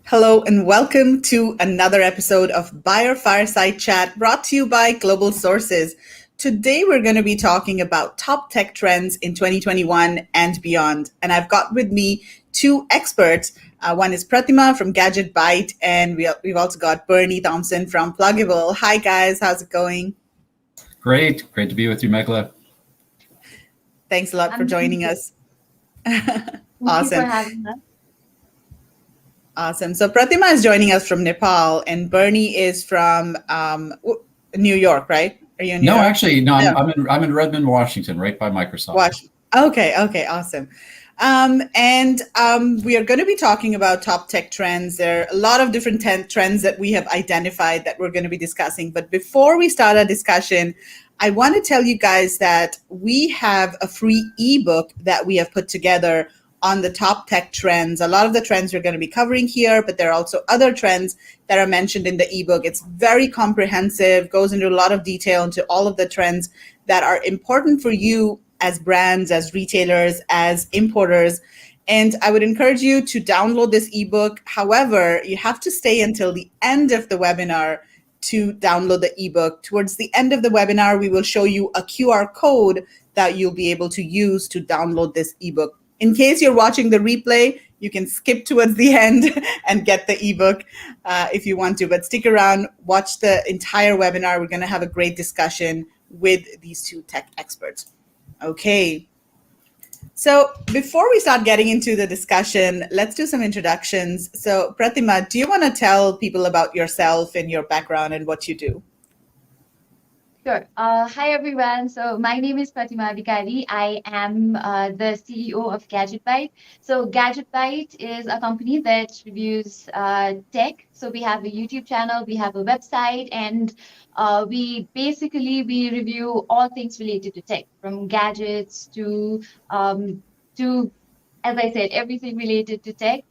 Hello and welcome to another episode of Buyer Fireside Chat brought to you by Global Sources. Today we're going to be talking about top tech trends in 2021 and beyond. And I've got with me two experts. One is Pratima from GadgetByte, and we've also got Bernie Thompson from Plugable. Hi guys, how's it going? Great to be with you, Megla. Thanks a lot for joining us. Thank you for having us. Awesome. So Pratima is joining us from Nepal, and Bernie is from New York, right? Are you in New York? Actually, no. I'm in Redmond, Washington, right by Microsoft. Okay, awesome. We are going to be talking about top tech trends. There are a lot of different trends that we have identified that we're going to be discussing. But before we start our discussion, I want to tell you guys that we have a free ebook that we have put together on the top tech trends. A lot of the trends we're going to be covering here, but there are also other trends that are mentioned in the ebook. It's very comprehensive, goes into a lot of detail into all of the trends that are important for you as brands, as retailers, as importers. And I would encourage you to download this ebook. However, you have to stay until the end of the webinar to download the ebook. Towards the end of the webinar, we will show you a QR code that you'll be able to use to download this ebook. In case you're watching the replay, you can skip towards the end and get the ebook if you want to. But stick around, watch the entire webinar. We're going to have a great discussion with these two tech experts. Okay. So before we start getting into the discussion, let's do some introductions. So Pratima, do you want to tell people about yourself and your background and what you do? Sure. Hi, everyone. So my name is Pratima Adhikari. I am the CEO of GadgetByte. So GadgetByte is a company that reviews tech. So we have a YouTube channel, we have a website, and we review all things related to tech, from gadgets to, as I said, everything related to tech.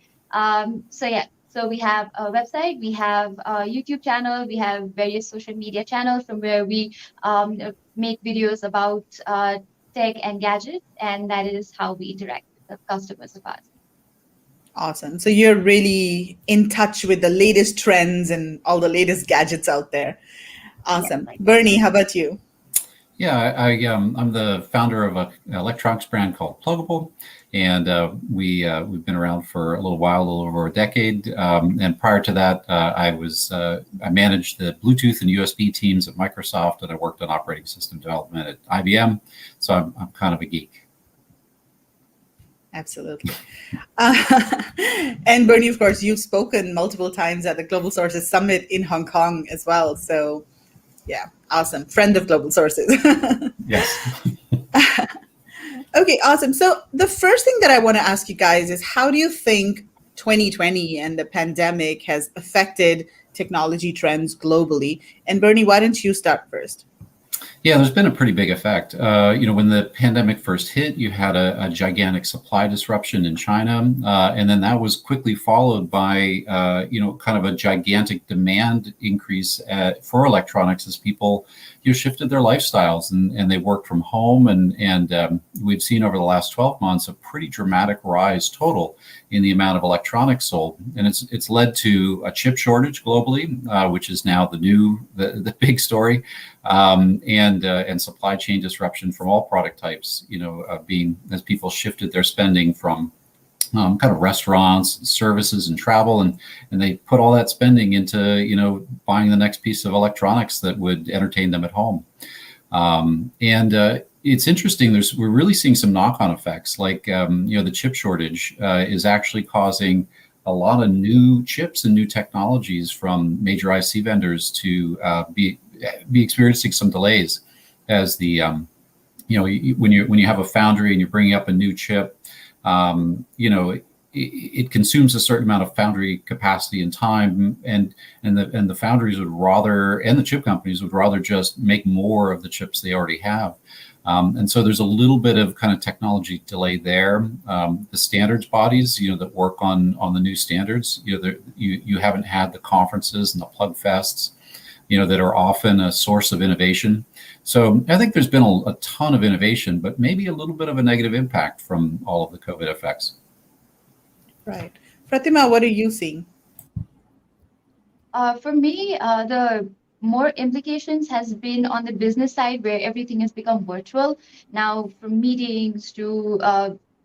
So we have a website, we have a YouTube channel, we have various social media channels from where we make videos about tech and gadgets, and that is how we interact with the customers of ours. Awesome. So you're really in touch with the latest trends and all the latest gadgets out there. Awesome. Yeah, Bernie, how about you? Yeah, I'm the founder of an electronics brand called Plugable, and we've been around for a little while, a little over a decade. And prior to that, I managed the Bluetooth and USB teams at Microsoft, and I worked on operating system development at IBM. So I'm kind of a geek. Absolutely. And Bernie, of course, you've spoken multiple times at the Global Sources Summit in Hong Kong as well. So yeah, awesome. Friend of Global Sources. Yes. Okay, awesome. So the first thing that I want to ask you guys is, how do you think 2020 and the pandemic has affected technology trends globally? And Bernie, why don't you start first? Yeah, there's been a pretty big effect. When the pandemic first hit, you had a gigantic supply disruption in China, and then that was quickly followed by, kind of a gigantic demand increase for electronics as people, shifted their lifestyles and they worked from home, and we've seen over the last 12 months a pretty dramatic rise total in the amount of electronics sold, and it's led to a chip shortage globally, which is now the big story. And supply chain disruption from all product types, being as people shifted their spending from kind of restaurants, services, and travel, and they put all that spending into buying the next piece of electronics that would entertain them at home. It's interesting. We're really seeing some knock-on effects, like the chip shortage is actually causing a lot of new chips and new technologies from major IC vendors to be experiencing some delays, as when you have a foundry and you're bringing up a new chip, it consumes a certain amount of foundry capacity and time, and the foundries would rather, and the chip companies would rather just make more of the chips they already have. And so there's a little bit of kind of technology delay there. The standards bodies, that work on the new standards, you haven't had the conferences and the plug fests, that are often a source of innovation. So I think there's been a ton of innovation, but maybe a little bit of a negative impact from all of the COVID effects. Right. Pratima, what are you seeing? For me, the more implications has been on the business side where everything has become virtual. Now, from meetings to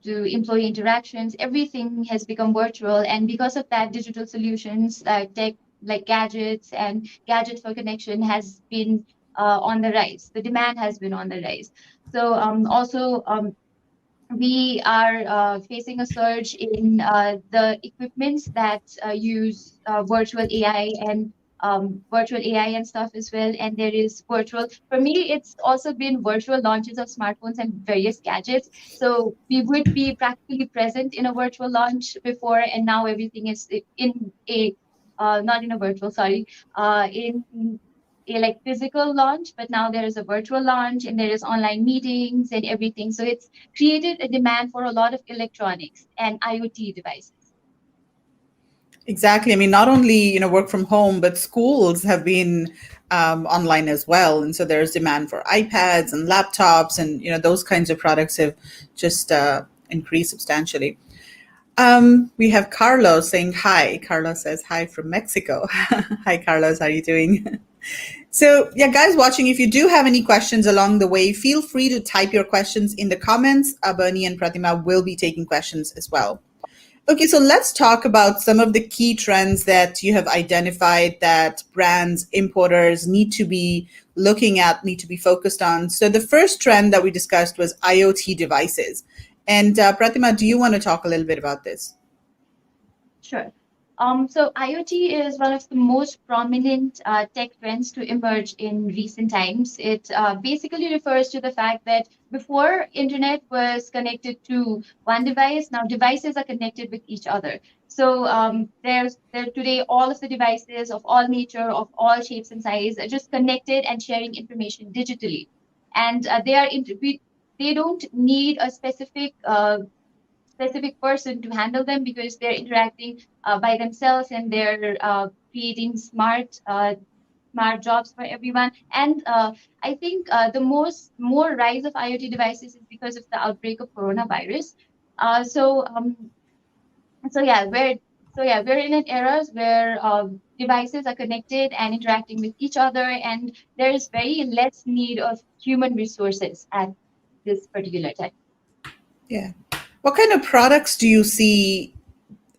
employee interactions, everything has become virtual. And because of that, digital solutions like tech, like gadgets and gadgets for connection has been on the rise. The demand has been on the rise. So also we are facing a surge in the equipments that use virtual AI and stuff as well. And there is virtual, for me, it's also been virtual launches of smartphones and various gadgets. So we would be practically present in a virtual launch before, and now everything is in a, not in a virtual, sorry, in a like physical launch, but now there is a virtual launch and there is online meetings and everything. So it's created a demand for a lot of electronics and IoT devices. Exactly. I mean, not only, work from home, but schools have been online as well. And so there's demand for iPads and laptops, and, those kinds of products have just increased substantially. We have Carlos saying hi. Carlos says hi from Mexico. Hi, Carlos. How are you doing? So, yeah, guys watching, if you do have any questions along the way, feel free to type your questions in the comments. Bernie and Pratima will be taking questions as well. Okay, so let's talk about some of the key trends that you have identified that brands, importers need to be looking at, need to be focused on. So the first trend that we discussed was IoT devices. And Pratima, do you want to talk a little bit about this? Sure. So IoT is one of the most prominent tech trends to emerge in recent times. It basically refers to the fact that before internet was connected to one device, now devices are connected with each other. So there today all of the devices of all nature, of all shapes and sizes are just connected and sharing information digitally, and they don't need a specific person to handle them because they're interacting by themselves, and they're creating smart jobs for everyone. And I think the more rise of IoT devices is because of the outbreak of coronavirus. Uh, so um, we're in an era where devices are connected and interacting with each other, and there is very less need of human resources at this particular time. Yeah. What kind of products do you see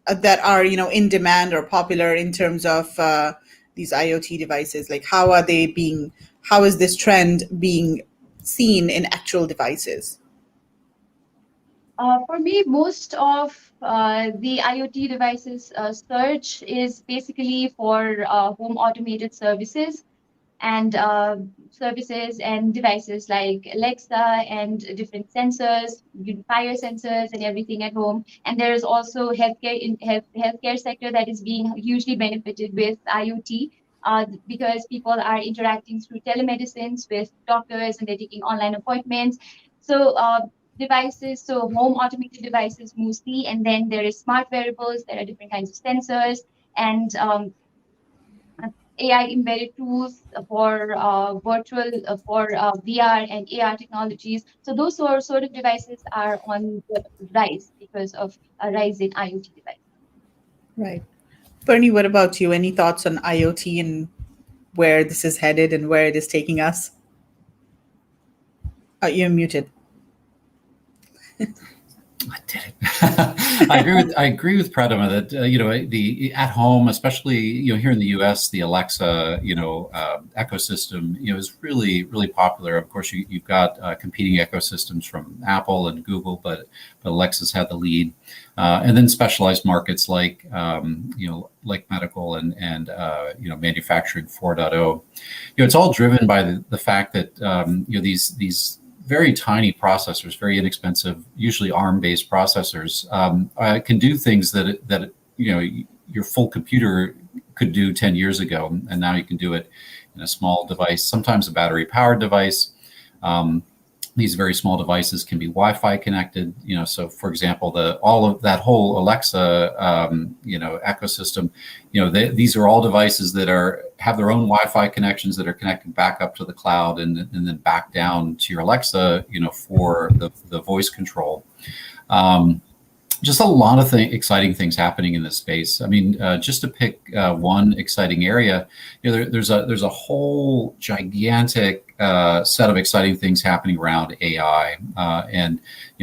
that are, in demand or popular in terms of these IoT devices? Like, how is this trend being seen in actual devices? For me, most of the IoT devices search is basically for home automated services and devices like Alexa and different sensors, fire sensors and everything at home. And there is also healthcare sector that is being hugely benefited with IoT. Because people are interacting through telemedicines with doctors and they're taking online appointments. So home automated devices mostly, and then there is smart wearables. There are different kinds of sensors and AI embedded tools for VR and AR technologies. So those sort of devices are on the rise because of a rise in IoT devices. Right. Bernie, what about you? Any thoughts on IoT and where this is headed and where it is taking us? You're muted. I did it. I agree with Pratima that the at home, especially here in the U.S., the Alexa ecosystem is really popular. Of course, you've got competing ecosystems from Apple and Google, but Alexa's had the lead, and then specialized markets like like medical and manufacturing 4.0. It's all driven by the fact that these very tiny processors, very inexpensive, usually ARM-based processors, can do things that your full computer could do 10 years ago, and now you can do it in a small device, sometimes a battery-powered device. These very small devices can be Wi-Fi connected. So for example, all of that whole Alexa, ecosystem, these are all devices that have their own Wi-Fi connections that are connected back up to the cloud and then back down to your Alexa, for the voice control. just a lot of exciting things happening in this space. I mean, just to pick one exciting area, there's a whole gigantic set of exciting things happening around AI, and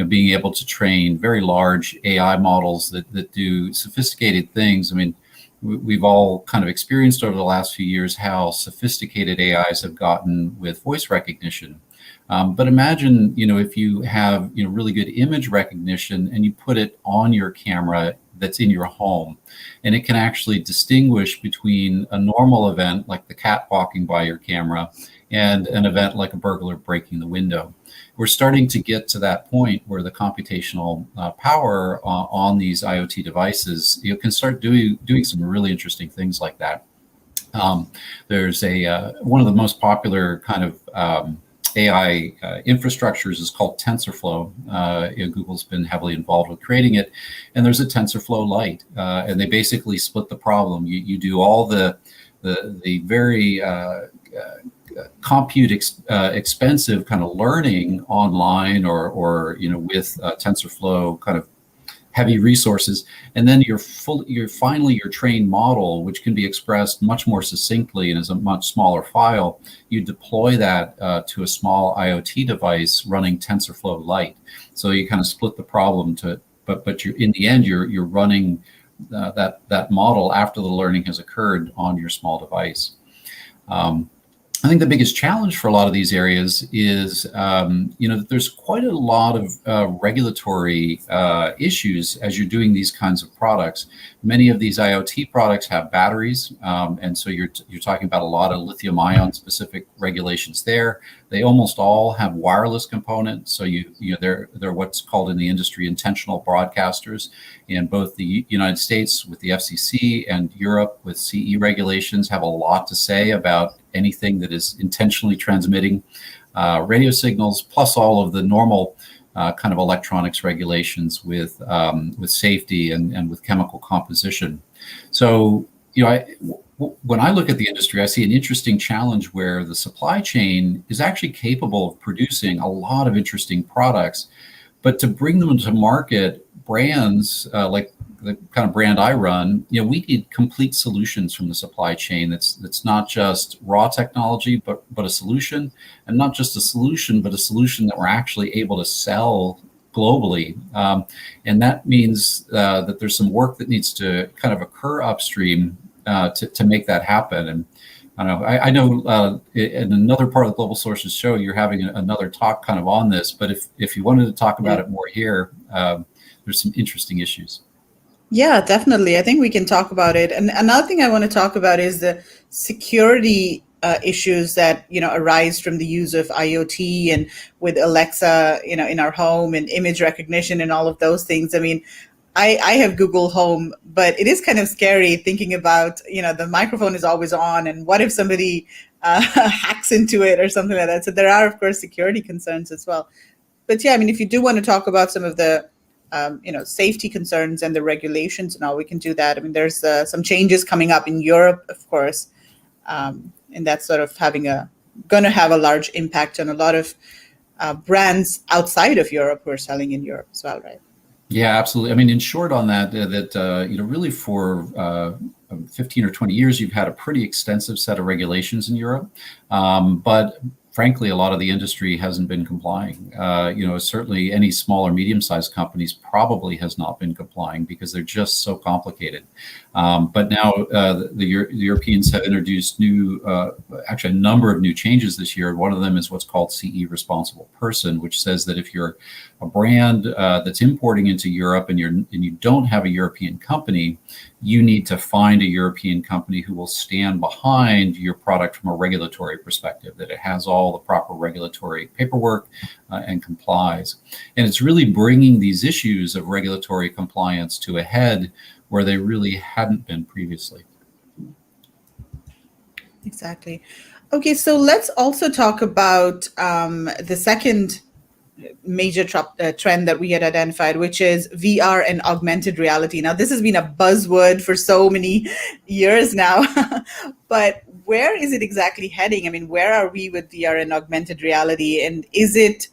being able to train very large AI models that do sophisticated things. I mean, we've all kind of experienced over the last few years how sophisticated AIs have gotten with voice recognition. But imagine, if you have, really good image recognition and you put it on your camera that's in your home, and it can actually distinguish between a normal event like the cat walking by your camera and an event like a burglar breaking the window. We're starting to get to that point where the computational power on these IoT devices, can start doing some really interesting things like that. There's one of the most popular kind of AI infrastructures is called TensorFlow. Google's been heavily involved with creating it, and there's a TensorFlow Lite, and they basically split the problem. You do all the very expensive kind of learning online or with TensorFlow kind of heavy resources, and then your trained model, which can be expressed much more succinctly and is a much smaller file. You deploy that to a small IoT device running TensorFlow Lite. So you kind of split the problem but you're, in the end, you're running that model after the learning has occurred on your small device. I think the biggest challenge for a lot of these areas is, that there's quite a lot of regulatory issues as you're doing these kinds of products. Many of these IoT products have batteries, and so you're talking about a lot of lithium-ion specific regulations there. They almost all have wireless components, so they're what's called in the industry intentional broadcasters. In both the United States with the FCC and Europe with CE regulations have a lot to say about anything that is intentionally transmitting radio signals, plus all of the normal kind of electronics regulations with safety and with chemical composition. So, when I look at the industry, I see an interesting challenge where the supply chain is actually capable of producing a lot of interesting products, but to bring them to market, brands like the kind of brand I run, we need complete solutions from the supply chain. That's not just raw technology, but a solution, and not just a solution, but a solution that we're actually able to sell globally. And that means that there's some work that needs to kind of occur upstream to make that happen. And I know in another part of the Global Sources show, you're having another talk kind of on this, but if you wanted to talk about it more here, there's some interesting issues. Yeah, definitely. I think we can talk about it. And another thing I want to talk about is the security issues that arise from the use of IoT and with Alexa, in our home, and image recognition and all of those things. I mean, I have Google Home, but it is kind of scary thinking about the microphone is always on, and what if somebody hacks into it or something like that. So there are, of course, security concerns as well. But yeah, I mean, if you do want to talk about some of the safety concerns and the regulations and all, we can do that. I mean, there's some changes coming up in Europe, of course, and that's sort of going to have a large impact on a lot of brands outside of Europe who are selling in Europe as well, right? Yeah, absolutely. I mean, in short on that, really for 15 or 20 years, you've had a pretty extensive set of regulations in Europe, but frankly, a lot of the industry hasn't been complying. Certainly any small or medium-sized companies probably has not been complying because they're just so complicated. But now the Europeans have introduced actually a number of new changes this year. One of them is what's called CE Responsible Person, which says that if you're a brand that's importing into Europe and you don't have a European company, you need to find a European company who will stand behind your product from a regulatory perspective, that it has all the proper regulatory paperwork and complies. And it's really bringing these issues of regulatory compliance to a head where they really hadn't been previously. Exactly. Okay, so let's also talk about the second major trend that we had identified, which is VR and augmented reality. Now, this has been a buzzword for so many years now, but where is it exactly heading? I mean, where are we with VR and augmented reality? And is it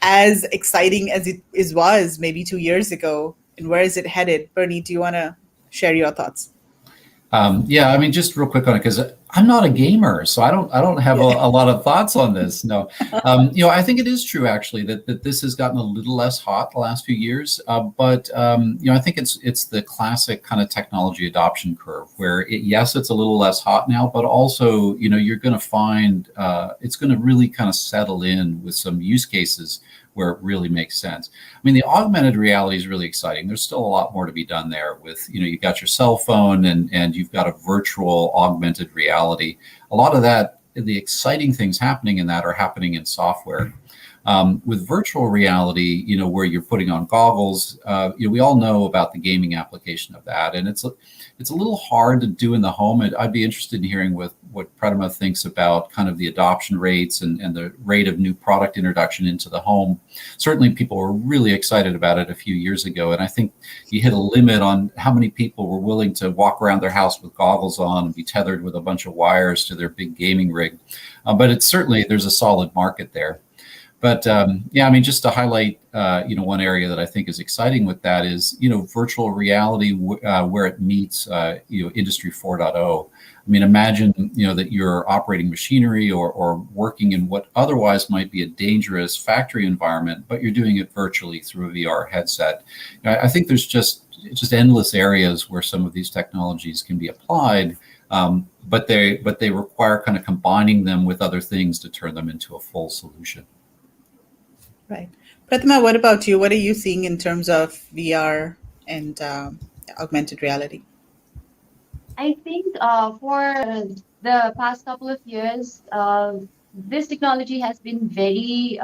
as exciting as it was maybe 2 years ago? and where is it headed? Bernie, do you want to share your thoughts? Yeah, I mean, just real quick on it, because I'm not a gamer, so I don't have a lot of thoughts on this. No, I think it is true actually that this has gotten a little less hot the last few years, but I think it's the classic kind of technology adoption curve where yes, it's a little less hot now, but also you're going to find it's going to really kind of settle in with some use cases where it really makes sense. I mean, the augmented reality is really exciting. There's still a lot more to be done there with, you've got your cell phone and you've got a virtual augmented reality. A lot of that, the exciting things happening in that are happening in software. With virtual reality, where you're putting on goggles, we all know about the gaming application of that, and it's a little hard to do in the home. I'd be interested in hearing what Pratima thinks about kind of the adoption rates and the rate of new product introduction into the home. Certainly, people were really excited about it a few years ago, and I think you hit a limit on how many people were willing to walk around their house with goggles on and be tethered with a bunch of wires to their big gaming rig. But it's certainly, there's a solid market there. But I mean, just to highlight, one area that I think is exciting with that is, virtual reality where it meets, Industry 4.0. I mean, imagine, that you're operating machinery or working in what otherwise might be a dangerous factory environment, but you're doing it virtually through a VR headset. I think there's just endless areas where some of these technologies can be applied, but they require kind of combining them with other things to turn them into a full solution. Right. Pratima, what about you? What are you seeing in terms of VR and augmented reality? I think for the past couple of years, this technology has been very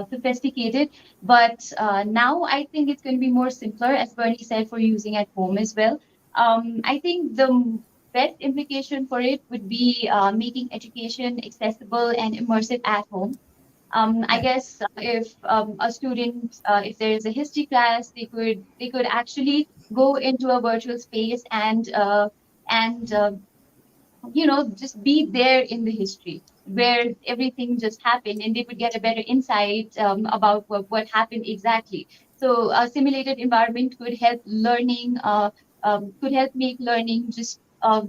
sophisticated, but now I think it's going to be more simpler, as Bernie said, for using at home as well. I think the best implication for it would be making education accessible and immersive at home. I guess if a student, if there is a history class, they could actually go into a virtual space and just be there in the history where everything just happened, and they would get a better insight about what happened exactly. So a simulated environment could help learning, could help make learning just for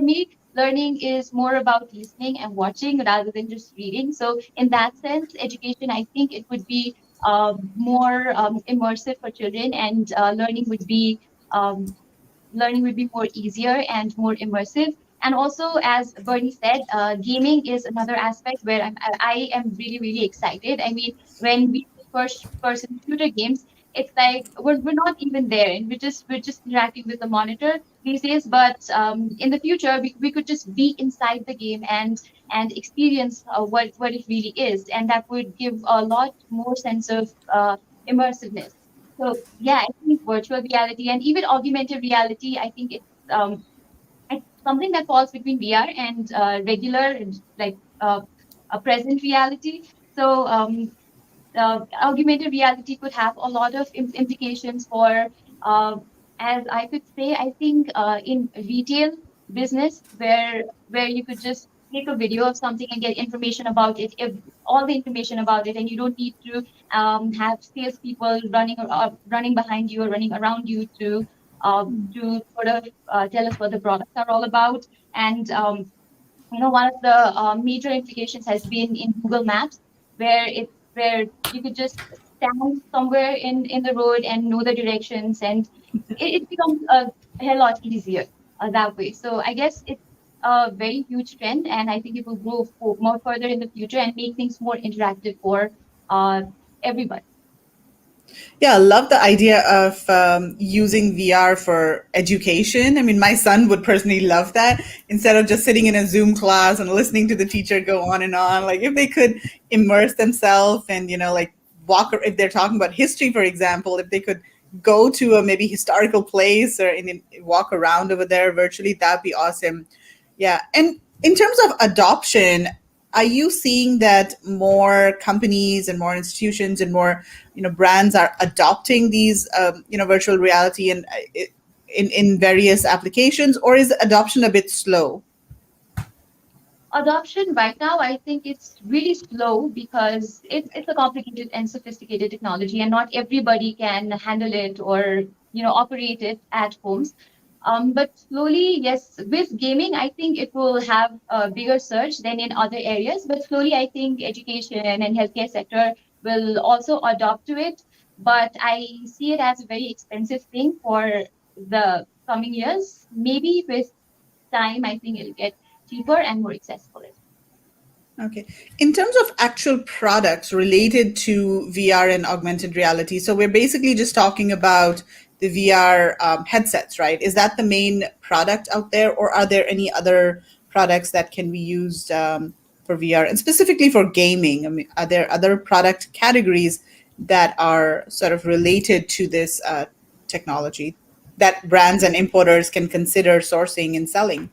me, learning is more about listening and watching rather than just reading. So in that sense, education, I think it would be more immersive for children, and um, learning would be more easier and more immersive. And also, as Bernie said, gaming is another aspect where I am really, really excited. I mean, when we play first-person shooter games, it's like we're not even there, and we're just interacting with the monitor these days. But in the future, we could just be inside the game and experience what it really is, and that would give a lot more sense of immersiveness. So yeah, I think virtual reality and even augmented reality, I think it's something that falls between VR and regular, like a present reality. So augmented reality could have a lot of implications for, uh, as I could say, I think in retail business, where you could just take a video of something and get information about it, if all the information about it, and you don't need to have salespeople running behind you or running around you to sort of tell us what the products are all about. And one of the major implications has been in Google Maps, where you could just stand somewhere in the road and know the directions, and it becomes a hell lot easier that way. So I guess it's a very huge trend, and I think it will grow more further in the future and make things more interactive for everybody. Yeah, I love the idea of using VR for education. I mean, my son would personally love that instead of just sitting in a Zoom class and listening to the teacher go on and on. Like, if they could immerse themselves and, like if they're talking about history, for example, if they could go to a maybe historical place or walk around over there virtually, that'd be awesome. Yeah. And in terms of adoption, are you seeing that more companies and more institutions and more brands are adopting these virtual reality and in various applications, or is the adoption a bit slow? Adoption right now, I think it's really slow because it's a complicated and sophisticated technology, and not everybody can handle it or operate it at homes. But slowly, yes, with gaming, I think it will have a bigger surge than in other areas. But slowly, I think education and healthcare sector will also adopt to it. But I see it as a very expensive thing for the coming years. Maybe with time, I think it'll get cheaper and more accessible. Okay. In terms of actual products related to VR and augmented reality, so we're basically just talking about the VR headsets, right? Is that the main product out there, or are there any other products that can be used for VR and specifically for gaming? I mean, are there other product categories that are sort of related to this technology that brands and importers can consider sourcing and selling?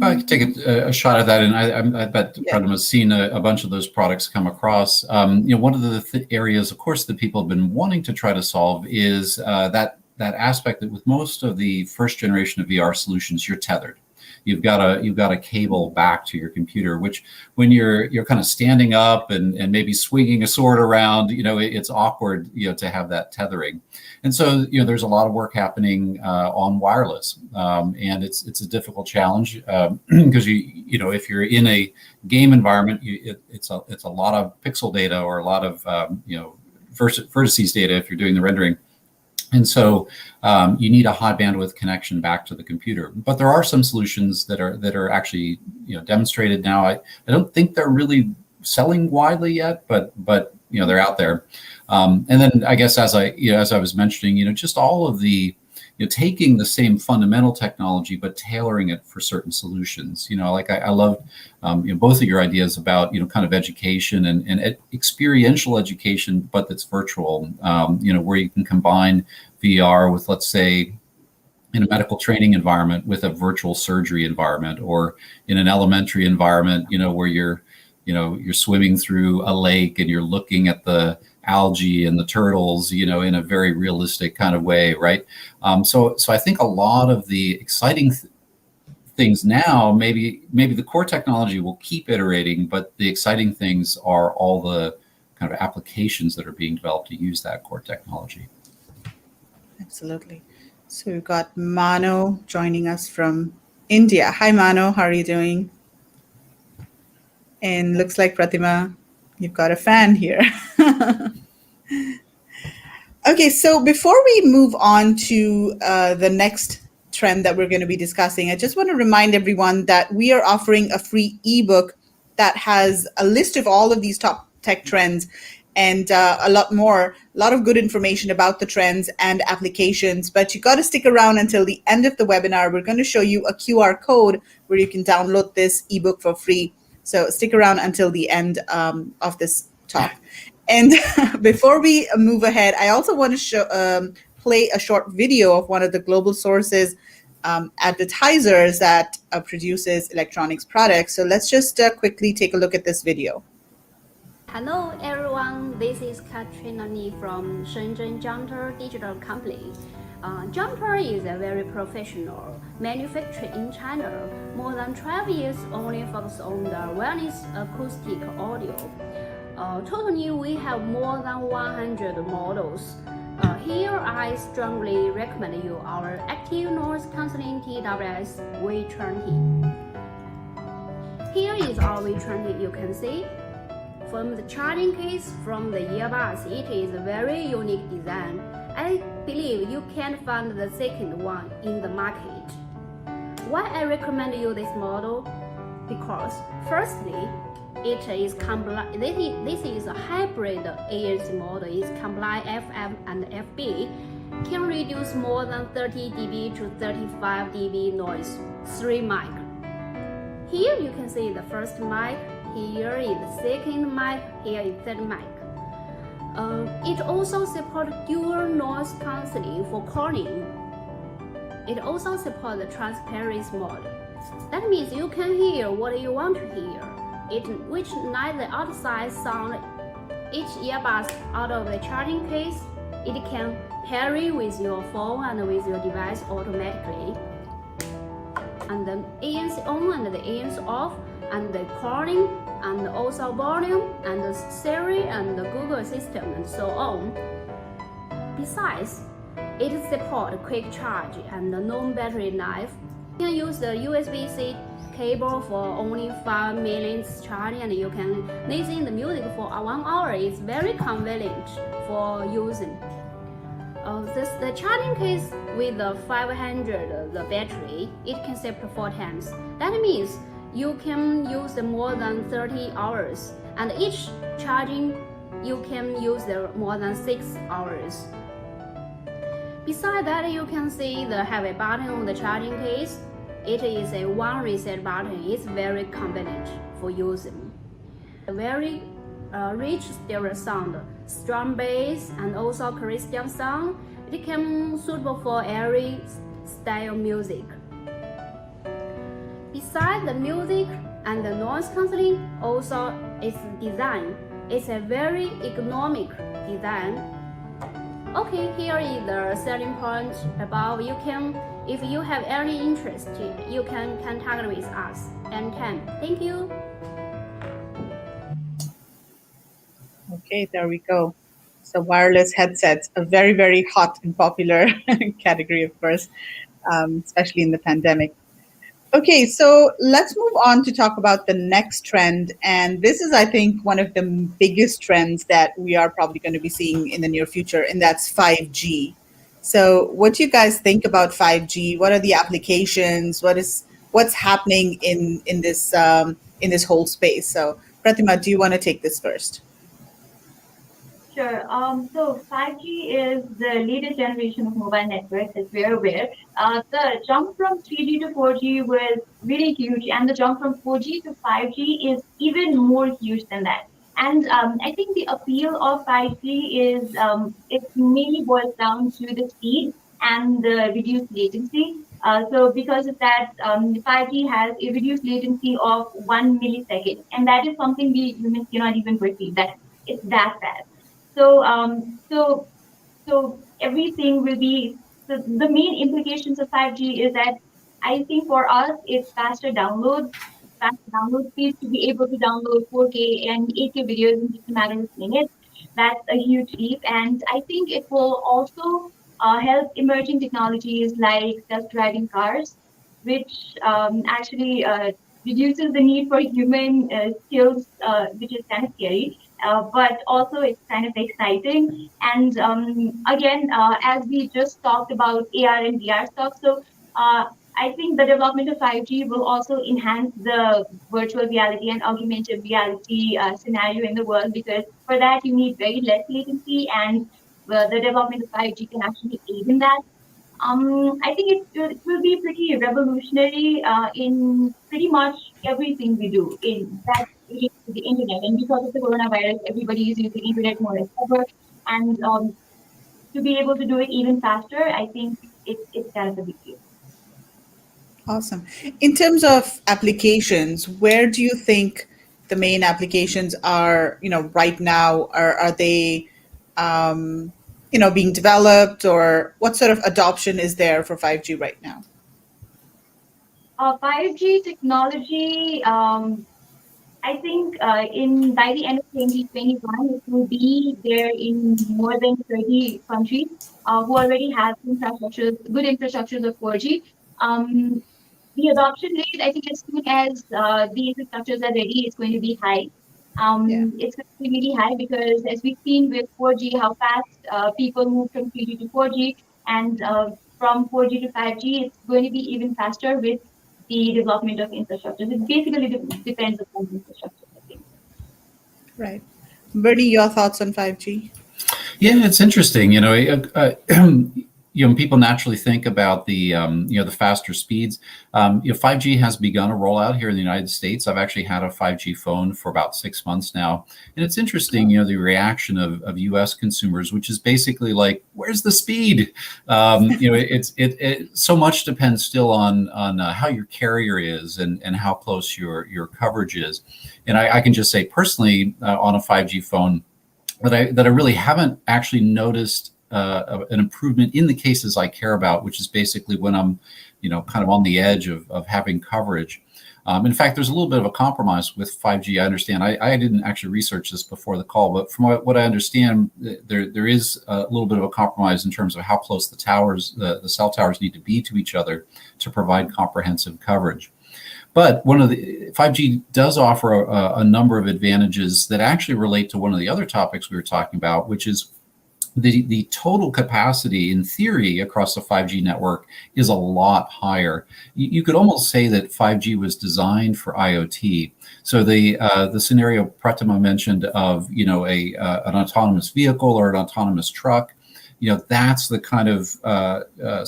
I could take a shot at that, and I bet Yeah. Pratima's seen a bunch of those products come across. One of the areas, of course, that people have been wanting to try to solve is that aspect that with most of the first generation of VR solutions, you're tethered. You've got a cable back to your computer, which when you're kind of standing up and maybe swinging a sword around, it's awkward, to have that tethering. And so, there's a lot of work happening on wireless, and it's a difficult challenge because if you're in a game environment, it's a lot of pixel data or a lot of vertices data if you're doing the rendering. And so you need a high bandwidth connection back to the computer. But there are some solutions that are actually demonstrated now. I don't think they're really selling widely yet, but they're out there. And then I guess as I was mentioning, just all of the taking the same fundamental technology but tailoring it for certain solutions. Like I love both of your ideas about kind of education and experiential education, but that's virtual. Where you can combine VR with, let's say, in a medical training environment with a virtual surgery environment, or in an elementary environment, where you're swimming through a lake and you're looking at the algae and the turtles, in a very realistic kind of way, right? So I think a lot of the exciting things now, maybe the core technology will keep iterating, but the exciting things are all the kind of applications that are being developed to use that core technology. Absolutely. So we've got Mano joining us from India. Hi, Mano. How are you doing? And looks like, Pratima, you've got a fan here. Okay, so before we move on to the next trend that we're going to be discussing, I just want to remind everyone that we are offering a free ebook that has a list of all of these top tech trends and a lot of good information about the trends and applications. But you got to stick around until the end of the webinar. We're going to show you a QR code where you can download this ebook for free. So stick around until the end of this talk. And before we move ahead, I also want to play a short video of one of the global sources advertisers that produces electronics products. So let's just quickly take a look at this video. Hello everyone, this is Katrina Ni from Shenzhen Junter Digital Company. Junter is a very professional manufacturer in China. More than 12 years only focused on the wireless acoustic audio. Totally, we have more than 100 models. Here, I strongly recommend you our active noise cancelling TWS V20. Here is our V20, you can see. From the charging case, from the earbuds, it is a very unique design. I believe you can't find the second one in the market. Why I recommend you this model? Because firstly, it is this is a hybrid ANC model. It's compliant FM and FB, can reduce more than 30 dB to 35 dB noise. 3 mic. Here you can see the first mic. Here is the second mic. Here is third mic. It also supports dual noise cancelling for calling. It also supports the transparency mode. That means you can hear what you want to hear. Which let the outside sound each earbud out of the charging case. It can pair with your phone and with your device automatically. and the ANC on and the ANC off, and the calling, and also volume, and the Siri and the Google Assistant, and so on. Besides, it supports quick charge and no battery life. You can use the USB-C cable for only 5 minutes charging, and you can listen to the music for 1 hour. It's very convenient for using. The charging case with the 500 the battery, it can save 4 times. That means you can use more than 30 hours, and each charging you can use more than 6 hours. Besides that, you can see the heavy button on the charging case. It is a one reset button. It's very convenient for using. A very rich stereo sound, strong bass, and also Christian sound. It can suitable for every style music. Besides the music and the noise cancelling, also its design. It's a very economic design. Okay, here is the selling point above. You can, if you have any interest, you can contact with us anytime. Thank you. Okay, there we go. So wireless headsets, a very, very hot and popular category, of course, especially in the pandemic. Okay, so let's move on to talk about the next trend. And this is, I think, one of the biggest trends that we are probably going to be seeing in the near future, and that's 5G. So what do you guys think about 5G? What are the applications? What's happening in this whole space? So Pratima, do you want to take this first? Sure. So 5G is the latest generation of mobile networks, as we are aware. The jump from 3G to 4G was really huge, and the jump from 4G to 5G is even more huge than that. And I think the appeal of 5G is it mainly boils down to the speed and the reduced latency. So because of that, 5G has a reduced latency of 1 millisecond, and that is something we humans cannot even perceive. That it's that fast. So everything will be, the main implications of 5G is that I think for us, it's faster download speed to be able to download 4K and 8K videos in just a matter of minutes. That's a huge leap. And I think it will also help emerging technologies like self-driving cars, which actually reduces the need for human skills, which is kind of scary. But also it's kind of exciting. And again, as we just talked about AR and VR stuff, so I think the development of 5G will also enhance the virtual reality and augmented reality scenario in the world, because for that you need very less latency, and the development of 5G can actually aid in that. I think it will be pretty revolutionary in pretty much everything we do in that relates to the internet. And because of the coronavirus, everybody is using internet more as ever. And to be able to do it even faster, I think it's kind of a big deal. Awesome. In terms of applications, where do you think the main applications are, right now? Are they, being developed, or what sort of adoption is there for 5G right now? 5G technology, I think by the end of 2021, it will be there in more than 30 countries who already have good infrastructures of 4G. The adoption rate, I think, as soon as the infrastructures are ready, it's going to be high. It's going to be really high because, as we've seen with 4G, how fast people move from 3G to 4G, and from 4G to 5G, it's going to be even faster with the development of infrastructure. It basically depends upon infrastructure, I think. Right. Bernie, your thoughts on 5G? Yeah, it's interesting. People naturally think about the the faster speeds. 5G has begun a rollout here in the United States. I've actually had a 5G phone for about 6 months now, and it's interesting. The reaction of U.S. consumers, which is basically like, "Where's the speed?" It so much depends still on how your carrier is and how close your coverage is. And I can just say personally on a 5G phone that I really haven't actually noticed an improvement in the cases I care about, which is basically when I'm, kind of on the edge of having coverage. In fact, there's a little bit of a compromise with 5G. I understand. I didn't actually research this before the call, but from what I understand, there is a little bit of a compromise in terms of how close the cell towers need to be to each other to provide comprehensive coverage. But one of the 5G does offer a number of advantages that actually relate to one of the other topics we were talking about, which is the total capacity in theory across the 5G network is a lot higher. You could almost say that 5G was designed for IoT. So the scenario Pratima mentioned of an autonomous vehicle or an autonomous truck, that's the kind of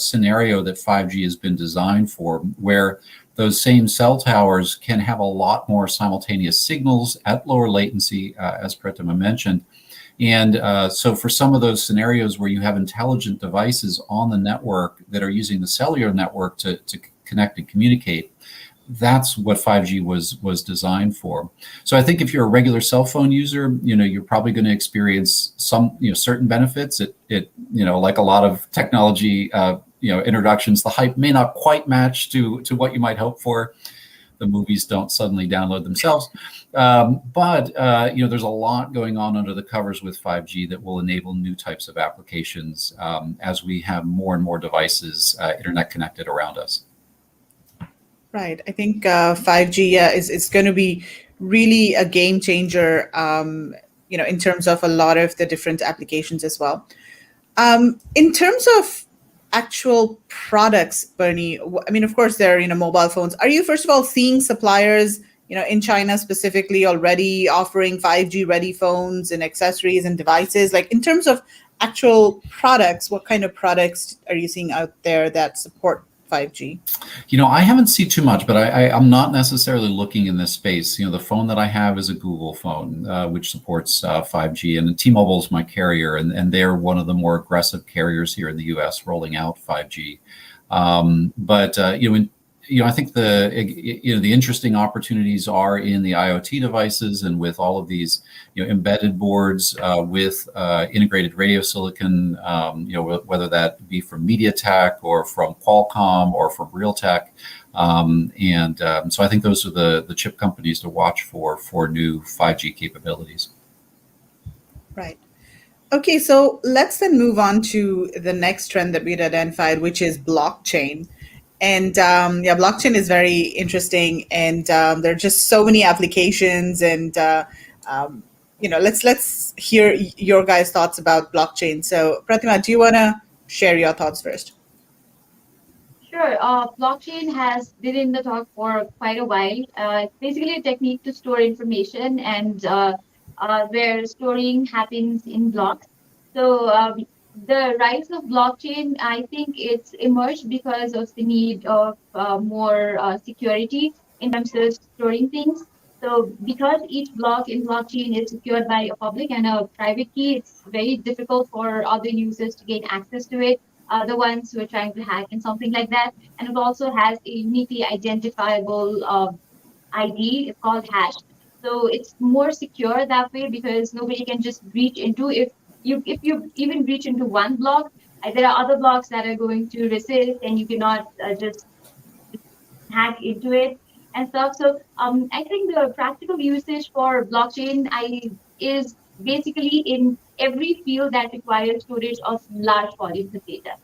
scenario that 5G has been designed for, where those same cell towers can have a lot more simultaneous signals at lower latency, as Pratima mentioned. And so for some of those scenarios where you have intelligent devices on the network that are using the cellular network to connect and communicate, that's what 5G was designed for. So I think if you're a regular cell phone user, you're probably going to experience some certain benefits. It like a lot of technology introductions, the hype may not quite match to what you might hope for. The movies don't suddenly download themselves. But there's a lot going on under the covers with 5G that will enable new types of applications as we have more and more devices internet connected around us. Right. I think 5G is going to be really a game changer, in terms of a lot of the different applications as well. In terms of actual products, Bernie, I mean, of course, there are, mobile phones. Are you, first of all, seeing suppliers, in China specifically already offering 5G ready phones and accessories and devices? Like, in terms of actual products, what kind of products are you seeing out there that support 5G? I haven't seen too much, but I'm not necessarily looking in this space. The phone that I have is a Google phone, which supports 5G, and T-Mobile is my carrier, and they're one of the more aggressive carriers here in the U.S. rolling out 5G. I think the interesting opportunities are in the IoT devices and with all of these embedded boards with integrated radio silicon, whether that be from MediaTek or from Qualcomm or from Realtek. So I think those are the chip companies to watch for new 5G capabilities. Right. Okay, so let's then move on to the next trend that we'd identified, which is blockchain. And blockchain is very interesting, and there are just so many applications. And let's hear your guys' thoughts about blockchain. So, Pratima, do you want to share your thoughts first? Sure. Blockchain has been in the talk for quite a while. It's basically a technique to store information, and where storing happens in blocks. So the rise of blockchain, I think it's emerged because of the need of more security in terms of storing things. So because each block in blockchain is secured by a public and a private key, it's very difficult for other users to gain access to it, the ones who are trying to hack and something like that. And it also has a uniquely identifiable ID. It's called hash. So it's more secure that way because nobody can just breach into. If you even breach into one block, there are other blocks that are going to resist, and you cannot just hack into it and stuff. So I think the practical usage for blockchain is basically in every field that requires storage of large volumes of data.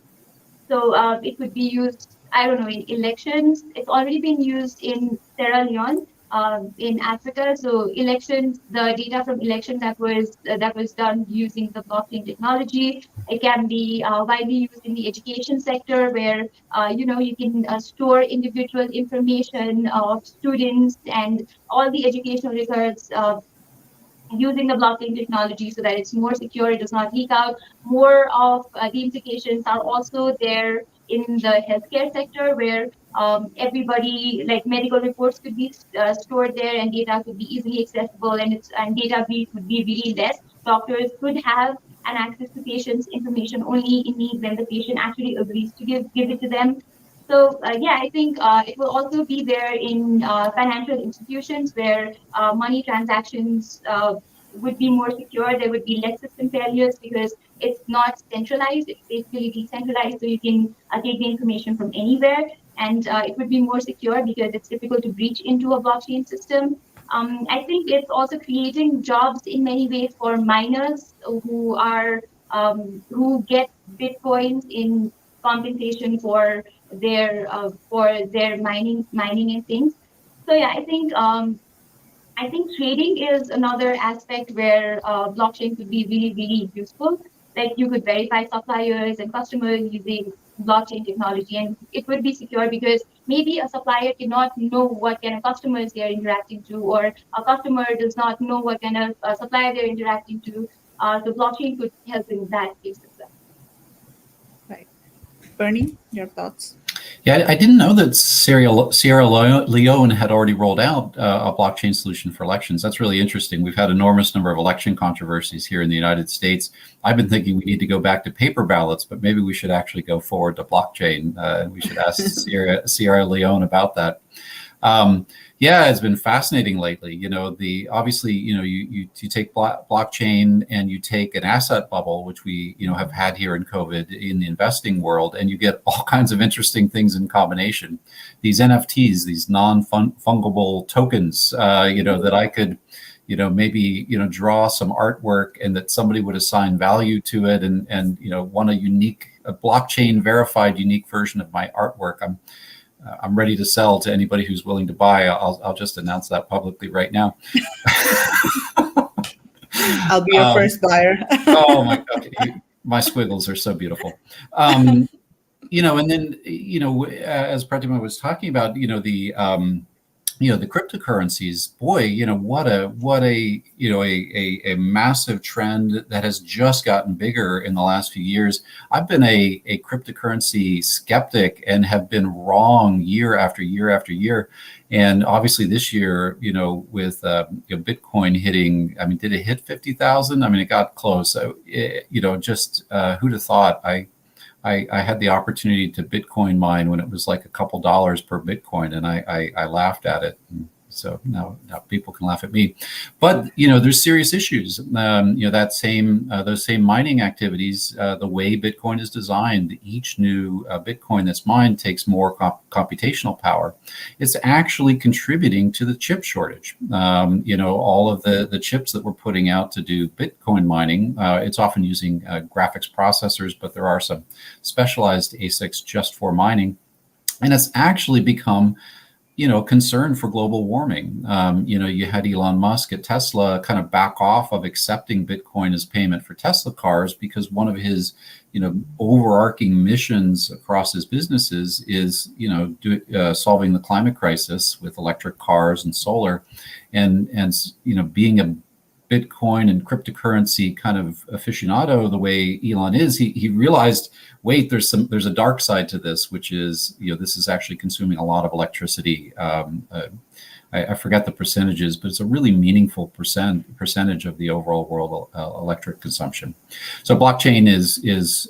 So it could be used, I don't know, in elections. It's already been used in Sierra Leone, in Africa. So elections, the data from election that was done using the blockchain technology. It can be widely used in the education sector, where you can store individual information of students and all the educational records using the blockchain technology so that it's more secure, it does not leak out. More of the implications are also there in the healthcare sector, where everybody, like medical reports could be stored there, and data could be easily accessible, and data breach would be really less. Doctors could have an access to patients' information only in need when the patient actually agrees to give it to them. So I think it will also be there in financial institutions where money transactions would be more secure. There would be less system failures because it's not centralized. It's basically decentralized, so you can take the information from anywhere. And it would be more secure because it's difficult to breach into a blockchain system. I think it's also creating jobs in many ways for miners who get bitcoins in compensation for their mining and things. So yeah, I think trading is another aspect where blockchain could be really, really useful. Like you could verify suppliers and customers using blockchain technology, and it would be secure because maybe a supplier cannot know what kind of customers they are interacting to, or a customer does not know what kind of supplier they're interacting to. The blockchain could help in that case as well. Right. Bernie, your thoughts? Yeah, I didn't know that Sierra Leone had already rolled out a blockchain solution for elections. That's really interesting. We've had an enormous number of election controversies here in the United States. I've been thinking we need to go back to paper ballots, but maybe we should actually go forward to blockchain. We should ask Sierra Leone about that. Yeah, it's been fascinating lately. Obviously, you take blockchain and you take an asset bubble, which we, have had here in COVID in the investing world, and you get all kinds of interesting things in combination. These NFTs, these non-fungible tokens, that I could, maybe, draw some artwork and that somebody would assign value to it and want a blockchain verified unique version of my artwork. I'm ready to sell to anybody who's willing to buy. I'll just announce that publicly right now. I'll be your first buyer. Oh my God, my squiggles are so beautiful. And then as Pratima was talking about, the cryptocurrencies, boy, what a massive trend that has just gotten bigger in the last few years. I've been a cryptocurrency skeptic and have been wrong year after year after year. And obviously this year, with Bitcoin hitting, did it hit 50,000? It got close. So, who'd have thought? I had the opportunity to Bitcoin mine when it was like a couple dollars per Bitcoin, and I laughed at it. And so now people can laugh at me. But there's serious issues. Those same mining activities, the way Bitcoin is designed, each new Bitcoin that's mined takes more computational power. It's actually contributing to the chip shortage. All of the chips that we're putting out to do Bitcoin mining, it's often using graphics processors, but there are some specialized ASICs just for mining. And it's actually become concern for global warming. You had Elon Musk at Tesla kind of back off of accepting Bitcoin as payment for Tesla cars because one of his, overarching missions across his businesses is, solving the climate crisis with electric cars and solar, and being a Bitcoin and cryptocurrency kind of aficionado the way Elon is, he realized, wait, there's a dark side to this, which is, this is actually consuming a lot of electricity. I forget the percentages, but it's a really meaningful percentage of the overall world electric consumption. So blockchain is it's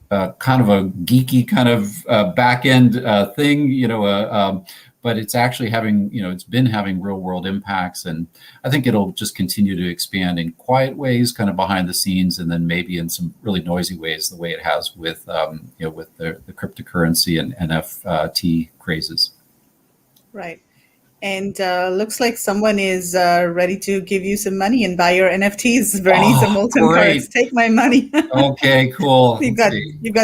kind of a geeky kind of back end thing, but it's actually having, it's been having real world impacts. And I think it'll just continue to expand in quiet ways, kind of behind the scenes, and then maybe in some really noisy ways, the way it has with, with the cryptocurrency and NFT crazes. Right. And looks like someone is ready to give you some money and buy your NFTs, Bernie. Some molten cards. Take my money. Okay, cool. You've got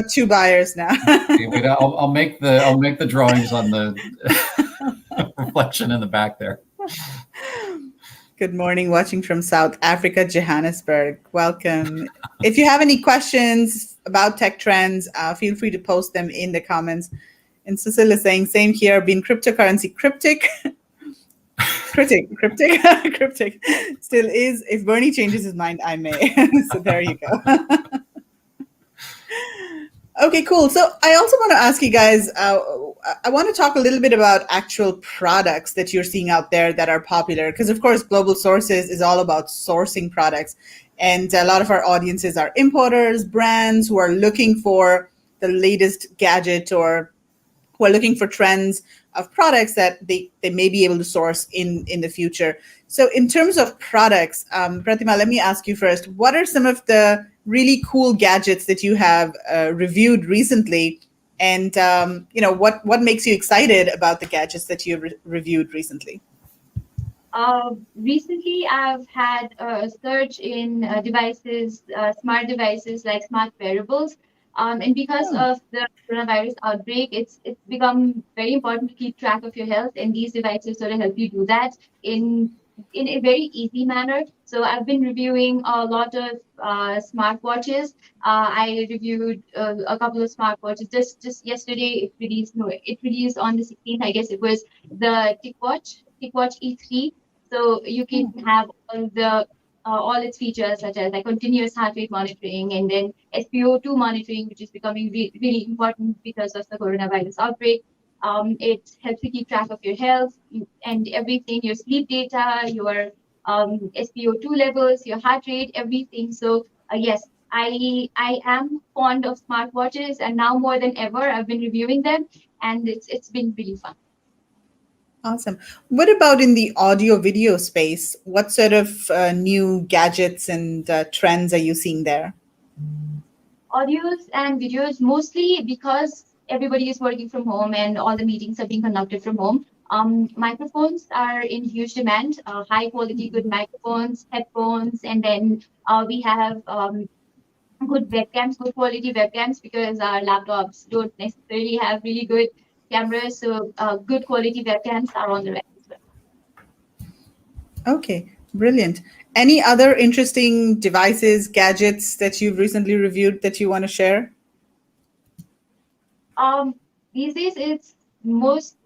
two buyers now. Wait, I'll make the drawings on the reflection in the back there. Good morning, watching from South Africa, Johannesburg. Welcome. If you have any questions about tech trends, feel free to post them in the comments. And Cecil is saying, same here, being cryptocurrency cryptic still is. If Bernie changes his mind, I may. So there you go. Okay, cool. So I also want to ask you guys, I want to talk a little bit about actual products that you're seeing out there that are popular, because of course, Global Sources is all about sourcing products. And a lot of our audiences are importers, brands who are looking for the latest gadget or who are looking for trends of products that they may be able to source in the future. So in terms of products, Pratima, let me ask you first, what are some of the really cool gadgets that you have reviewed recently? And what makes you excited about the gadgets that you reviewed recently? Recently, I've had a surge in devices, smart devices like smart wearables. And because Oh, of the coronavirus outbreak, it's become very important to keep track of your health, and these devices sort of help you do that in in a very easy manner. So I've been reviewing a lot of smartwatches. I reviewed a couple of smartwatches just yesterday. It released, no, it released on the 16th. I guess it was the TicWatch E3. So you can have all its features such as like continuous heart rate monitoring and then SpO2 monitoring, which is becoming really important because of the coronavirus outbreak. It helps you keep track of your health and everything, your sleep data, your SpO2 levels, your heart rate, everything. So yes, I am fond of smartwatches, and now more than ever, I've been reviewing them, and it's been really fun. awesome. What about in the audio video space? What sort of new gadgets and trends are you seeing there? Audios and videos, mostly because everybody is working from home and all the meetings are being conducted from home. Microphones are in huge demand, high quality, good microphones, headphones, and then we have good webcams, good quality webcams, because our laptops don't necessarily have really good cameras. So good quality webcams are on the rise as well. Okay, brilliant. Any other interesting devices, gadgets that you've recently reviewed that you want to share? Um, these days, it's most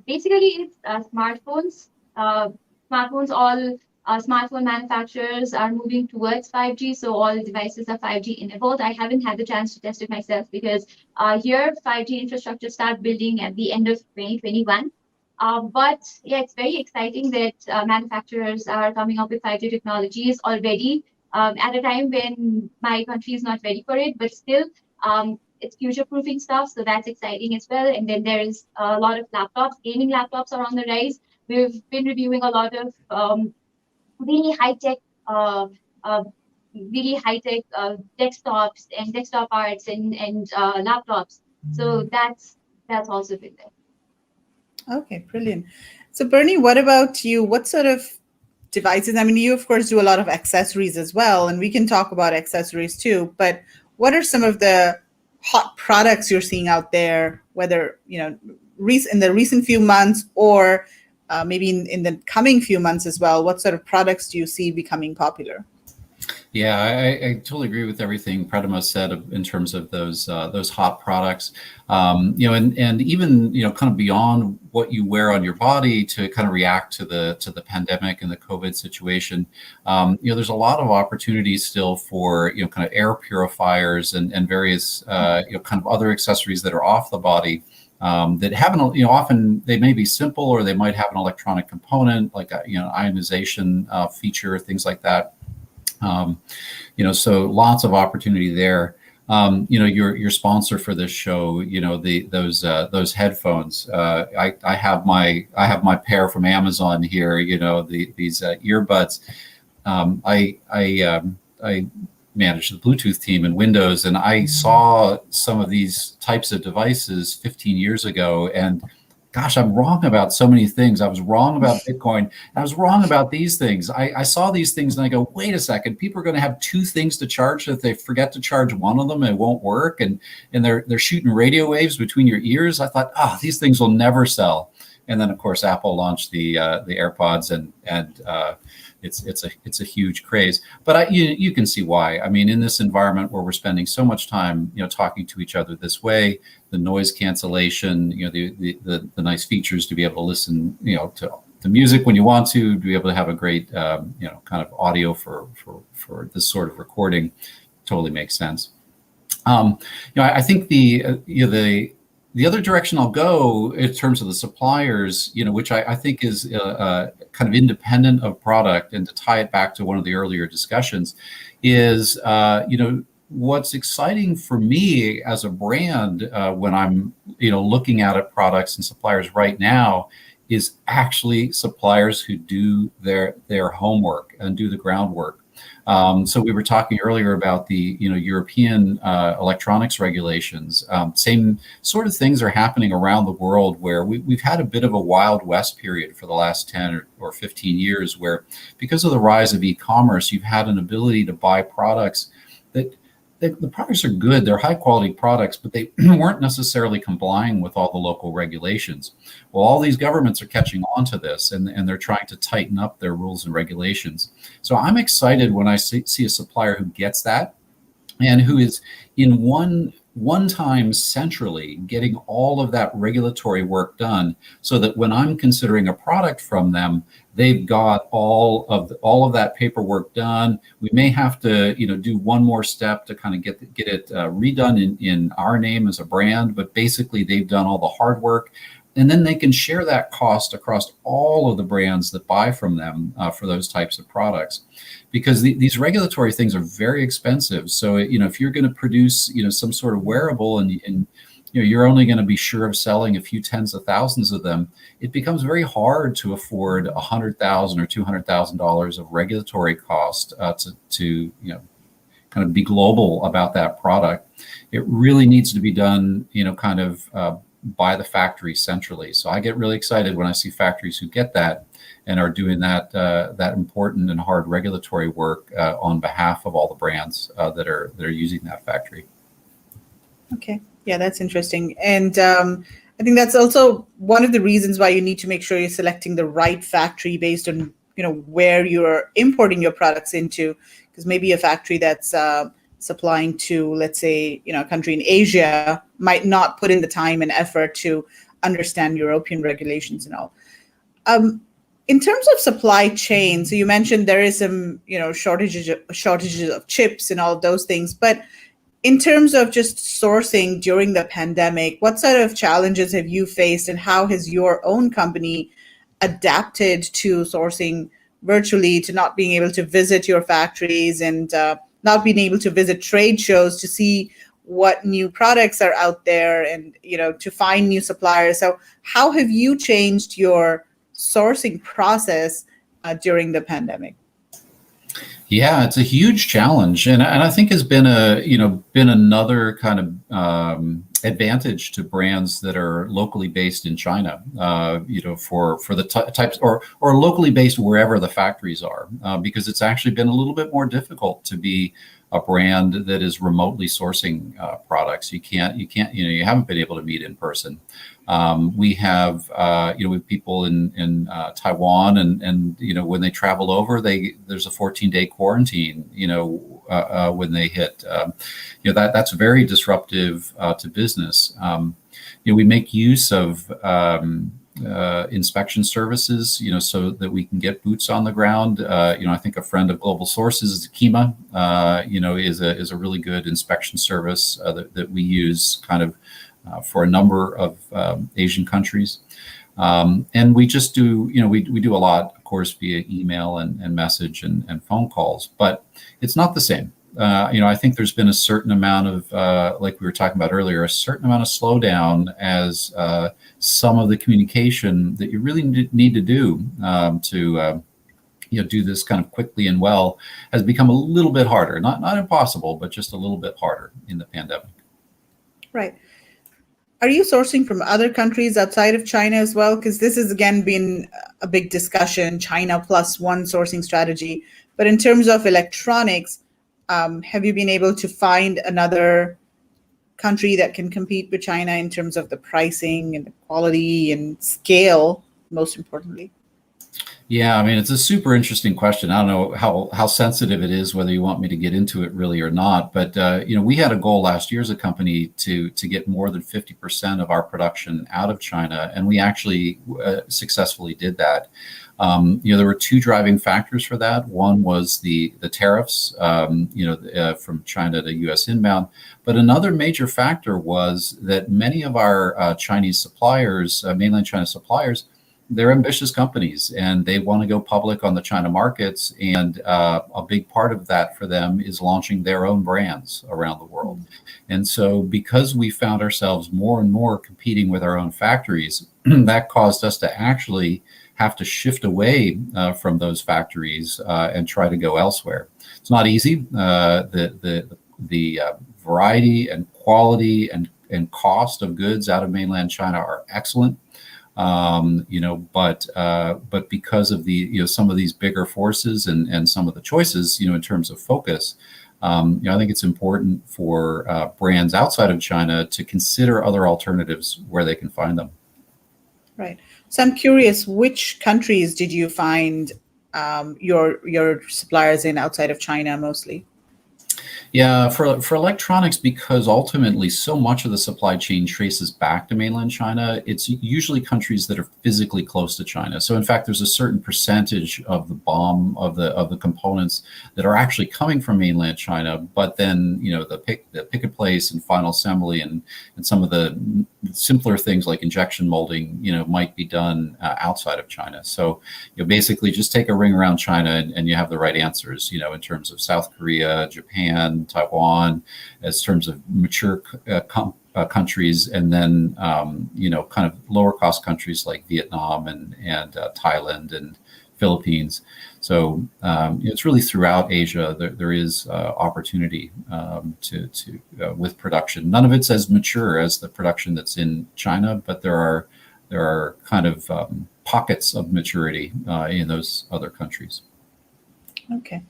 basically it's smartphones. Smartphones, all smartphone manufacturers are moving towards 5G, so all devices are 5G enabled. I haven't had the chance to test it myself because here 5G infrastructure start building at the end of 2021. But yeah, it's very exciting that manufacturers are coming up with 5G technologies already at a time when my country is not ready for it, but still. It's future proofing stuff, so that's exciting as well. And then there is a lot of laptops. Gaming laptops are on the rise. We've been reviewing a lot of really high tech, uh, really high tech desktops and desktop arts and laptops. So that's also been there. Okay, brilliant. So, Bernie, what about you? What sort of devices? I mean, you, of course, do a lot of accessories as well, and we can talk about accessories too. But what are some of the hot products you're seeing out there, whether, in the recent few months or maybe in the coming few months as well? What sort of products do you see becoming popular? Yeah, I totally agree with everything Pratima said in terms of those hot products. And even kind of beyond what you wear on your body to kind of react to the pandemic and the COVID situation. There's a lot of opportunities still for kind of air purifiers and various kind of other accessories that are off the body. That have often they may be simple, or they might have an electronic component like a ionization feature, things like that. So lots of opportunity there. Your sponsor for this show, those headphones. I have my pair from Amazon here. These earbuds. I manage the Bluetooth team in Windows, and I saw some of these types of devices 15 years ago, and gosh, I'm wrong about so many things. I was wrong about Bitcoin. I was wrong about these things. I saw these things and I go, wait a second, people are going to have two things to charge. If they forget to charge one of them, it won't work. And they're shooting radio waves between your ears. I thought, these things will never sell. And then of course, Apple launched the AirPods, and it's a huge craze. But you can see why. I mean, in this environment where we're spending so much time, talking to each other this way, the noise cancellation, the nice features to be able to listen, to music when you want to be able to have a great, kind of audio for this sort of recording, totally makes sense. I think the other direction I'll go in terms of the suppliers, which I think is kind of independent of product, and to tie it back to one of the earlier discussions, is what's exciting for me as a brand when I'm looking at products and suppliers right now is actually suppliers who do their homework and do the groundwork. So we were talking earlier about the European electronics regulations. Same sort of things are happening around the world, where we've had a bit of a Wild West period for the last 10 or 15 years, where because of the rise of e-commerce, you've had an ability to buy products that the products are good, they're high quality products, but they weren't necessarily complying with all the local regulations. Well, all these governments are catching on to this, and they're trying to tighten up their rules and regulations. So I'm excited when I see a supplier who gets that and who is in one time centrally getting all of that regulatory work done, so that when I'm considering a product from them, they've got all of that paperwork done. We may have to do one more step to kind of get it redone in our name as a brand, but basically they've done all the hard work. And then they can share that cost across all of the brands that buy from them for those types of products, because these regulatory things are very expensive. So if you're going to produce some sort of wearable and you're only going to be sure of selling a few tens of thousands of them, it becomes very hard to afford $100,000 or $200,000 of regulatory cost to kind of be global about that product. It really needs to be done kind of by the factory centrally. So I get really excited when I see factories who get that and are doing that important and hard regulatory work on behalf of all the brands that are using that factory. Okay, yeah, that's interesting, and I think that's also one of the reasons why you need to make sure you're selecting the right factory based on where you're importing your products into, because maybe a factory that's supplying to, let's say, a country in Asia might not put in the time and effort to understand European regulations and all. In terms of supply chain, so you mentioned there is some, shortages of chips and all of those things, but in terms of just sourcing during the pandemic, what sort of challenges have you faced, and how has your own company adapted to sourcing virtually, to not being able to visit your factories and not being able to visit trade shows to see what new products are out there and to find new suppliers? So how have you changed your sourcing process during the pandemic? Yeah, it's a huge challenge, and I think has been another kind of advantage to brands that are locally based in China. For the types or locally based wherever the factories are, because it's actually been a little bit more difficult to be a brand that is remotely sourcing products. You haven't been able to meet in person. We have people in Taiwan, and when they travel over, there's a 14-day quarantine. When they hit, that's very disruptive to business. We make use of inspection services, so that we can get boots on the ground. I think a friend of Global Sources, Kima, is a really good inspection service that we use kind of for a number of Asian countries. And we just do, we do a lot, of course, via email and message and phone calls, but it's not the same. I think there's been a certain amount of, like we were talking about earlier, a certain amount of slowdown as some of the communication that you really need to do to do this kind of quickly and well has become a little bit harder. Not impossible, but just a little bit harder in the pandemic. Right. Are you sourcing from other countries outside of China as well? Because this has, again, been a big discussion, China plus one sourcing strategy. But in terms of electronics, have you been able to find another country that can compete with China in terms of the pricing and the quality and scale, most importantly? Yeah, I mean, it's a super interesting question. I don't know how sensitive it is, whether you want me to get into it really or not. But we had a goal last year as a company to get more than 50% of our production out of China, and we actually successfully did that. There were two driving factors for that. One was the tariffs, from China to U.S. inbound. But another major factor was that many of our Chinese suppliers, mainland China suppliers, they're ambitious companies and they want to go public on the China markets. And a big part of that for them is launching their own brands around the world. And so because we found ourselves more and more competing with our own factories, that caused us to actually have to shift away from those factories and try to go elsewhere. It's not easy. The variety and quality and cost of goods out of mainland China are excellent. But because of the, some of these bigger forces and some of the choices, in terms of focus, I think it's important for brands outside of China to consider other alternatives where they can find them. Right. So I'm curious, which countries did you find your suppliers in outside of China mostly? Yeah, for electronics, because ultimately so much of the supply chain traces back to mainland China, it's usually countries that are physically close to China. So in fact, there's a certain percentage of the BOM of the components that are actually coming from mainland China, but then the pick and place and final assembly and some of the simpler things like injection molding, might be done outside of China. So basically just take a ring around China and you have the right answers, in terms of South Korea, Japan, Taiwan, as terms of mature countries, and then kind of lower cost countries like Vietnam and Thailand and Philippines. So it's really throughout Asia there is opportunity to with production. None of it's as mature as the production that's in China, but there are kind of pockets of maturity in those other countries. Okay.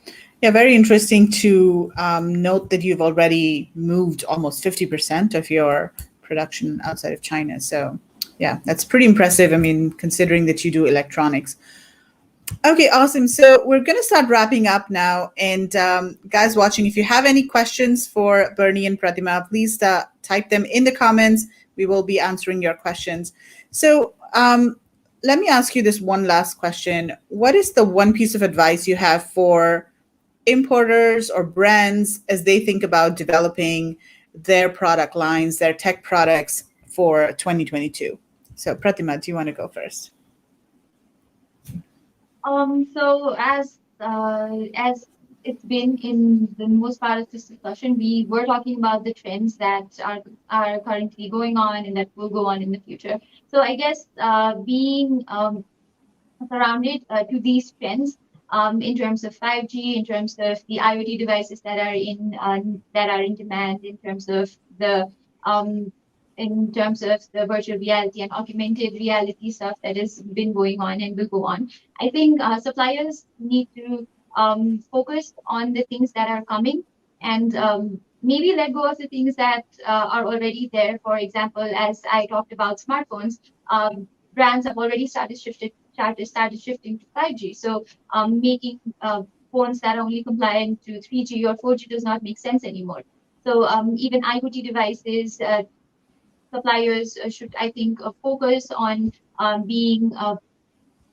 Yeah, very interesting to note that you've already moved almost 50% of your production outside of China. So yeah, that's pretty impressive. I mean, considering that you do electronics. Okay, awesome. So we're going to start wrapping up now. And guys watching, if you have any questions for Bernie and Pratima, please type them in the comments. We will be answering your questions. So let me ask you this one last question. What is the one piece of advice you have for importers or brands as they think about developing their product lines, their tech products for 2022? So Pratima, do you want to go first? So as it's been in the most part of this discussion, we were talking about the trends that are currently going on and that will go on in the future. So I guess being surrounded to these trends in terms of 5G, in terms of the IoT devices that are in demand, in terms of the virtual reality and augmented reality stuff that has been going on and will go on. I think suppliers need to focus on the things that are coming and maybe let go of the things that are already there. For example, as I talked about smartphones, brands have already started shifting to 5G. So making phones that are only compliant to 3G or 4G does not make sense anymore. So even IoT devices, suppliers should, I think, focus on being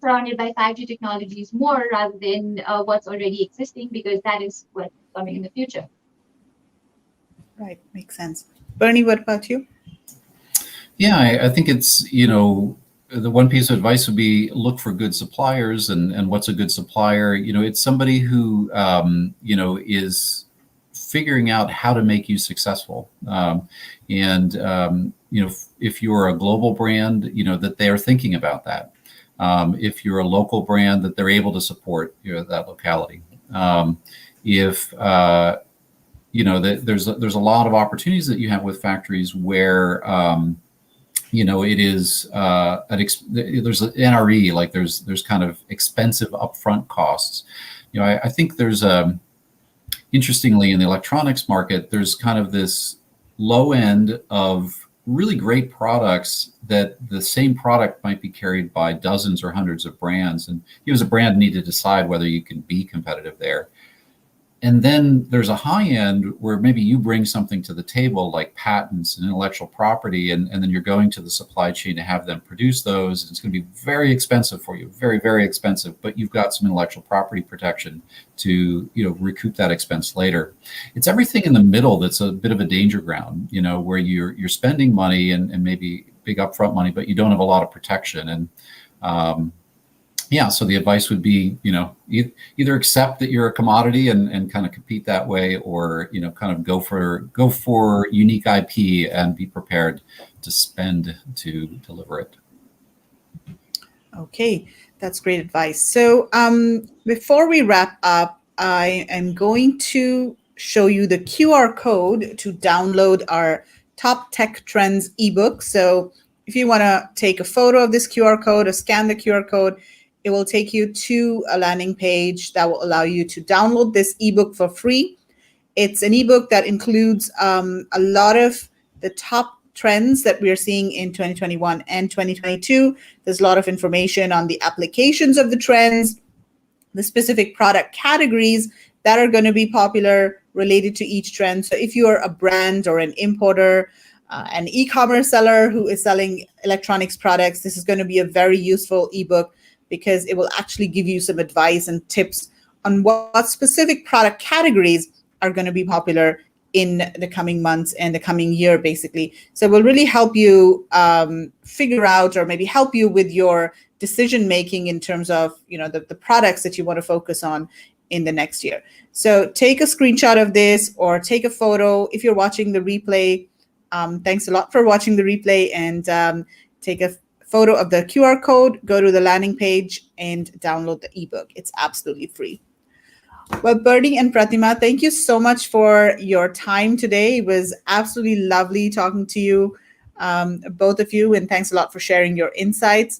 surrounded by 5G technologies more rather than what's already existing, because that is what's coming in the future. Right, makes sense. Bernie, what about you? Yeah, I think it's, the one piece of advice would be look for good suppliers. And what's a good supplier? It's somebody who, is figuring out how to make you successful. If you're a global brand, that they are thinking about that. If you're a local brand, that they're able to support that locality. There's a lot of opportunities that you have with factories where it is there's an NRE, like there's kind of expensive upfront costs. I think there's interestingly in the electronics market, there's kind of this low end of really great products that the same product might be carried by dozens or hundreds of brands, and you as a brand need to decide whether you can be competitive there. And then there's a high end where maybe you bring something to the table like patents and intellectual property, and then you're going to the supply chain to have them produce those. And it's going to be very expensive for you, very, very expensive, but you've got some intellectual property protection to recoup that expense later. It's everything in the middle that's a bit of a danger ground, where you're spending money and maybe big upfront money, but you don't have a lot of protection. And Yeah, so the advice would be, either accept that you're a commodity and kind of compete that way, or kind of go for unique IP and be prepared to spend to deliver it. Okay, that's great advice. So before we wrap up, I am going to show you the QR code to download our Top Tech Trends ebook. So if you want to take a photo of this QR code or scan the QR code, it will take you to a landing page that will allow you to download this ebook for free. It's an ebook that includes a lot of the top trends that we are seeing in 2021 and 2022. There's a lot of information on the applications of the trends, the specific product categories that are going to be popular related to each trend. So if you are a brand or an importer, an e-commerce seller who is selling electronics products, this is going to be a very useful ebook because it will actually give you some advice and tips on what specific product categories are going to be popular in the coming months and the coming year, basically. So it will really help you figure out, or maybe help you with your decision making in terms of the products that you want to focus on in the next year. So take a screenshot of this or take a photo. If you're watching the replay, thanks a lot for watching the replay, and take a photo of the QR code, go to the landing page and download the ebook. It's absolutely free. Well, Bernie and Pratima, thank you so much for your time today. It was absolutely lovely talking to you, both of you, and thanks a lot for sharing your insights.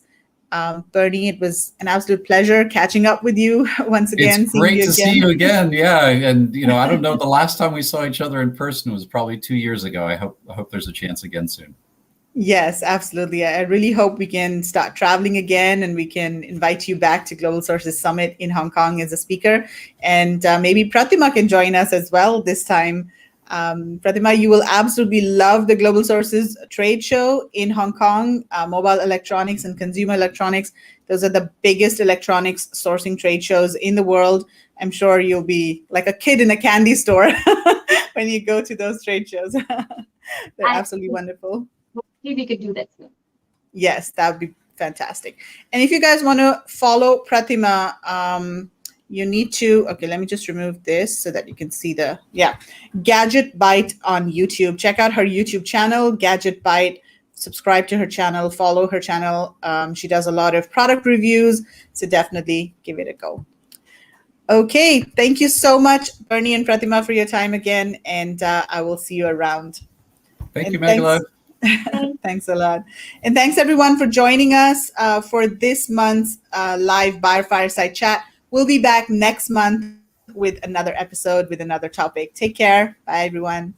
Bernie, it was an absolute pleasure catching up with you once again. It's great to see you again. Yeah, and I don't know, the last time we saw each other in person was probably 2 years ago. I hope there's a chance again soon. Yes, absolutely. I really hope we can start traveling again and we can invite you back to Global Sources Summit in Hong Kong as a speaker. And maybe Pratima can join us as well this time. Pratima, you will absolutely love the Global Sources trade show in Hong Kong. Mobile electronics and consumer electronics, those are the biggest electronics sourcing trade shows in the world. I'm sure you'll be like a kid in a candy store when you go to those trade shows. They're absolutely wonderful. Hopefully we could do that soon. Yes, that would be fantastic. And if you guys want to follow Pratima, you need to, okay, let me just remove this so that you can see GadgetByte on YouTube. Check out her YouTube channel, GadgetByte. Subscribe to her channel, follow her channel. She does a lot of product reviews, so definitely give it a go. Okay, thank you so much, Bernie and Pratima, for your time again, and I will see you around. Thank you, Megala. Thanks a lot. And thanks everyone for joining us for this month's live Buyer Fireside Chat. We'll be back next month with another episode with another topic. Take care. Bye, everyone.